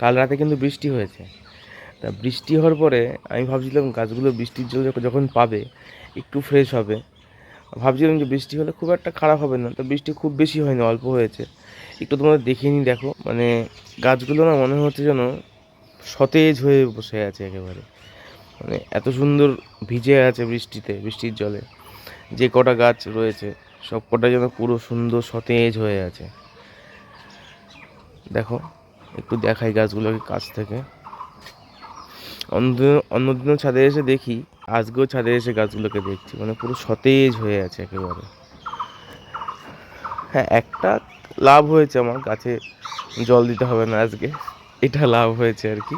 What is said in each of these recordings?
কাল রাতে কিন্তু বৃষ্টি হয়েছে। তা বৃষ্টি হওয়ার পরে আমি ভাবছিলাম গাছগুলো বৃষ্টির জল যখন পাবে একটু ফ্রেশ হবে। ভাবছিলাম যে বৃষ্টি হলে খুব একটা খারাপ হবে না, তো বৃষ্টি খুব বেশি হয়নি, অল্প হয়েছে। একটু তোমাদের দেখিয়ে নিই, দেখো মানে গাছগুলো না মনে হচ্ছে যেন সতেজ হয়ে বসে আছে একেবারে। মানে এত সুন্দর ভিজে আছে বৃষ্টিতে, বৃষ্টির জলে। যে কটা গাছ রয়েছে সব কটা যেন পুরো সুন্দর সতেজ হয়ে আছে। দেখো, একটু দেখাই গাছগুলোকে কাছ থেকে। অন্যদিনও ছাদে এসে দেখি, আজকেও ছাদে এসে গাছগুলোকে দেখছি, মানে পুরো সতেজ হয়ে আছে একেবারে। হ্যাঁ, একটা লাভ হয়েছে, আমার গাছে জল দিতে হবে না আজকে, এটা লাভ হয়েছে আর কি।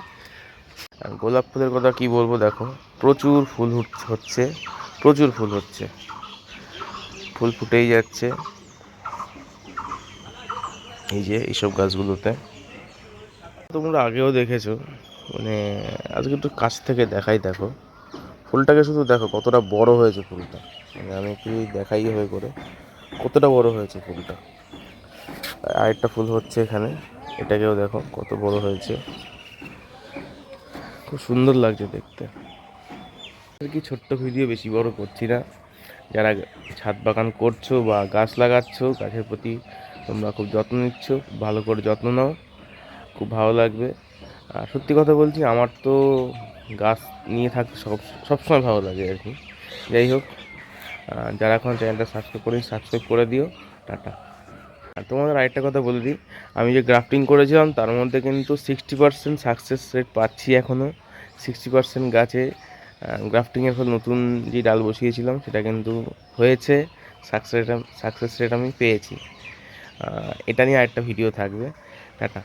আর গোলাপ ফুলের কথা কি বলবো, দেখো প্রচুর ফুল হচ্ছে, প্রচুর ফুল হচ্ছে, ফুল ফুটেই যাচ্ছে এই যে এইসব গাছগুলোতে। তোমরা আগেও দেখেছো, মানে আজকে একটু কাছ থেকে দেখাই, দেখো ফুলটাকে, শুধু দেখো কতটা বড় হয়েছে ফুলটা। মানে আমি একটু দেখাই হয়ে করে, কতটা বড় হয়েছে ফুলটা। আরেকটা ফুল হচ্ছে এখানে, এটাকেও দেখো কত বড় হয়েছে, খুব সুন্দর লাগছে দেখতে আর কি। ছোট্ট ভিডিও, বেশি বড় করছি না। যারা ছাদ বাগান করছো বা গাছ লাগাচ্ছো, গাছের প্রতি তোমরা খুব যত্ন নিচ্ছ, ভালো করে যত্ন নাও, খুব ভালো লাগবে। আর সত্যি কথা বলছি, আমার তো গাছ নিয়ে থাকতে সবসময় ভালো লাগে আর কি। যাই হোক, যারা এখন চ্যানেলটা সাবস্ক্রাইব করেনি সাবস্ক্রাইব করে দিও। টাটা। আর তোমাদের আরেকটা কথা বলে দিই, আমি যে গ্রাফটিং করেছিলাম তার মধ্যে কিন্তু 60% সাকসেস রেট পাচ্ছি এখনও। 60% গাছে গ্রাফটিংয়ের ফলে নতুন যে ডাল বসিয়েছিলাম সেটা কিন্তু হয়েছে, সাকসেস রেট আমি পেয়েছি। এটা নিয়ে আরেকটা ভিডিও থাকবে। টাটা।